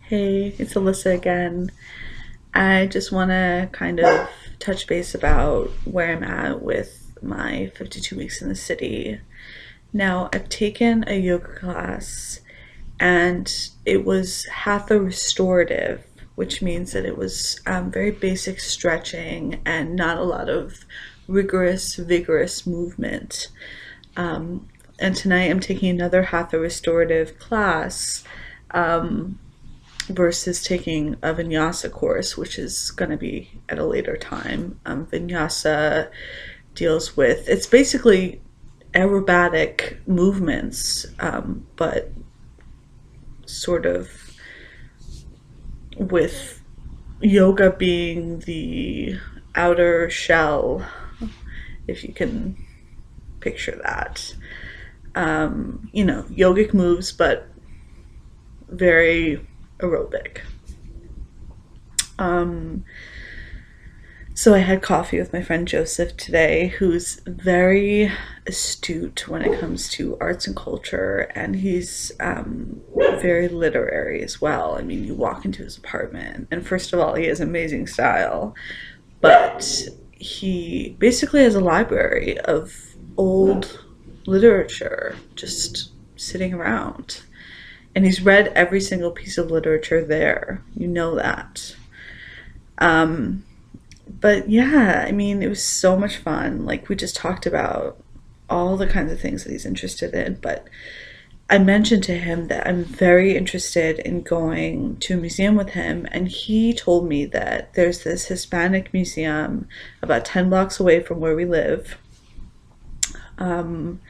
Hey, it's Alyssa again. I just want to kind of touch base about where I'm at with my 52 weeks in the city. Now, I've taken a yoga class and it was hatha restorative, which means that it was very basic stretching and not a lot of rigorous, vigorous movement. And tonight I'm taking another hatha restorative class versus taking a vinyasa course, which is going to be at a later time. Vinyasa deals with, it's basically aerobatic movements, but sort of with yoga being the outer shell, if you can picture that. Yogic moves, but very aerobic. Um, so I had coffee with my friend Joseph today, who's very astute when it comes to arts and culture, and he's very literary as well. I mean, you walk into his apartment, and first of all, he has amazing style, but he basically has a library of old literature just sitting around. And he's read every single piece of literature there. You know that. Um, but yeah, I mean, it was so much fun. Like, we just talked about all the kinds of things that he's interested in. But I mentioned to him that I'm very interested in going to a museum with him. And he told me that there's this Hispanic museum about 10 blocks away from where we live. Um,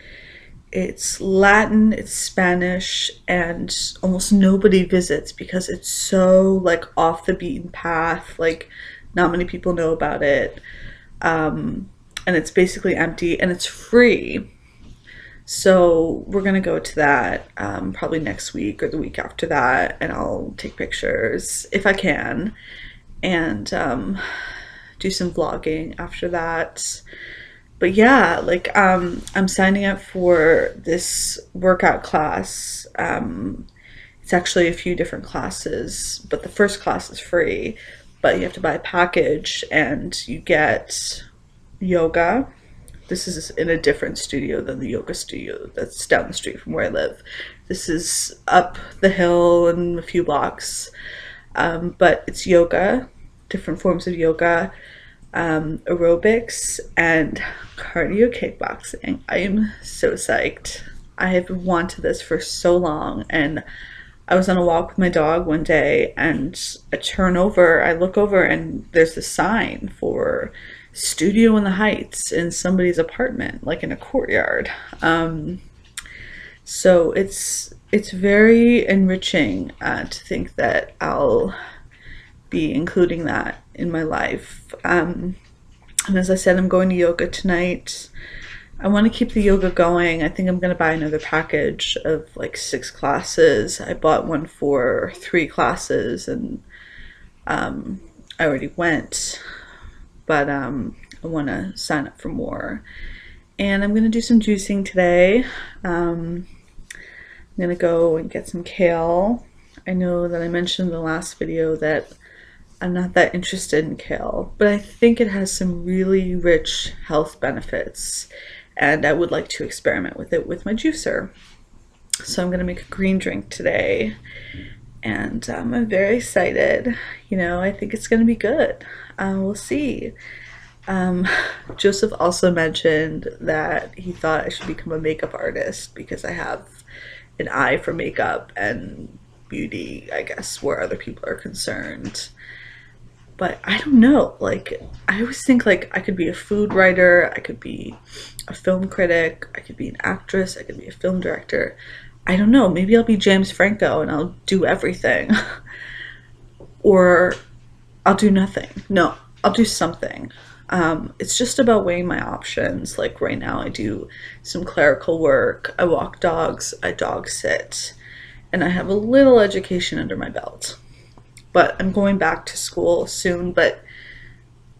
It's Latin, it's Spanish, and almost nobody visits because it's so like off the beaten path. Like, not many people know about it. And it's basically empty and it's free. So we're gonna go to that probably next week or the week after that, and I'll take pictures if I can, and do some vlogging after that. But yeah, like I'm signing up for this workout class. It's actually a few different classes, but the first class is free, but you have to buy a package and you get yoga. This is in a different studio than the yoga studio that's down the street from where I live. This is up the hill and a few blocks. But it's yoga, different forms of yoga, aerobics, and cardio kickboxing. I am so psyched. I have wanted this for so long, and I was on a walk with my dog one day, and I look over, and there's a sign for studio in the Heights in somebody's apartment, like in a courtyard. So it's very enriching to think that I'll be including that in my life. And as I said, I'm going to yoga tonight. I want to keep the yoga going. I think I'm going to buy another package of like 6 classes. I bought one for 3 classes, and I already went, but I want to sign up for more. And I'm going to do some juicing today. I'm going to go and get some kale. I know that I mentioned in the last video that I'm not that interested in kale, but I think it has some really rich health benefits, and I would like to experiment with it with my juicer. So I'm going to make a green drink today, and I'm very excited. I think it's going to be good. We'll see. Joseph also mentioned that he thought I should become a makeup artist because I have an eye for makeup and beauty, I guess, where other people are concerned. But I don't know, like, I always think like I could be a food writer, I could be a film critic, I could be an actress, I could be a film director. I don't know, maybe I'll be James Franco and I'll do everything. Or I'll do nothing. No, I'll do something. It's just about weighing my options. Like right now I do some clerical work, I walk dogs, I dog sit, and I have a little education under my belt. But I'm going back to school soon. But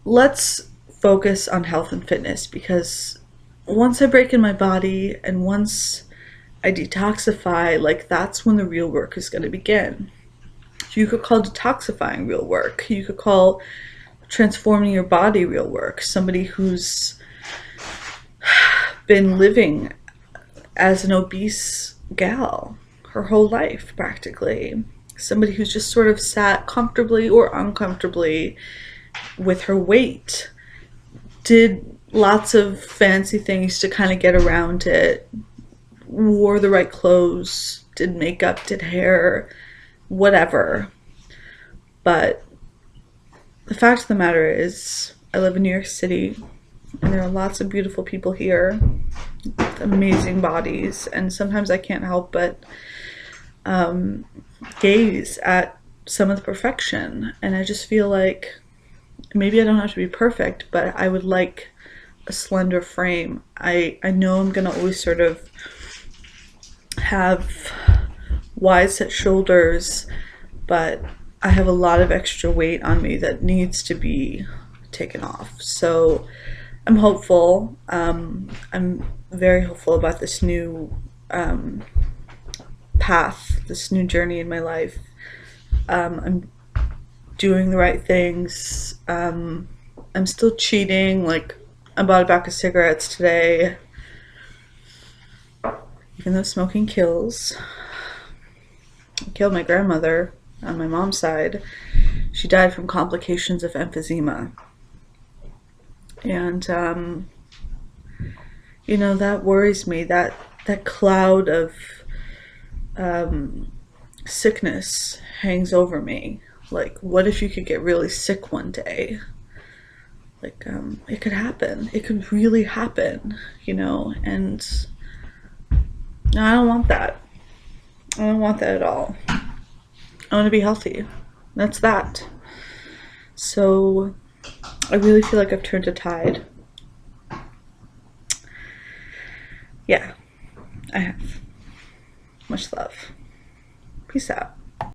let's focus on health and fitness, because once I break in my body and once I detoxify, like, that's when the real work is going to begin. You could call detoxifying real work. You could call transforming your body real work. Somebody who's been living as an obese gal her whole life, practically. Somebody who's just sort of sat comfortably or uncomfortably with her weight, did lots of fancy things to kind of get around it, wore the right clothes, did makeup, did hair, whatever. But the fact of the matter is, I live in New York City, and there are lots of beautiful people here with amazing bodies, and sometimes I can't help but gaze at some of the perfection, and I just feel like maybe I don't have to be perfect, but I would like a slender frame. I know I'm gonna always sort of have wide set shoulders, but I have a lot of extra weight on me that needs to be taken off. So I'm hopeful. I'm very hopeful about this new path, this new journey in my life. I'm doing the right things. I'm still cheating. Like, I bought a pack of cigarettes today, even though smoking kills. It killed my grandmother on my mom's side. She died from complications of emphysema. And, you know, that worries me. That cloud of sickness hangs over me. Like, what if you could get really sick one day? Like, it could happen. It could really happen, you know? And no, I don't want that. I don't want that at all. I want to be healthy. That's that. So I really feel like I've turned a tide. Yeah, I have. Much love. Peace out.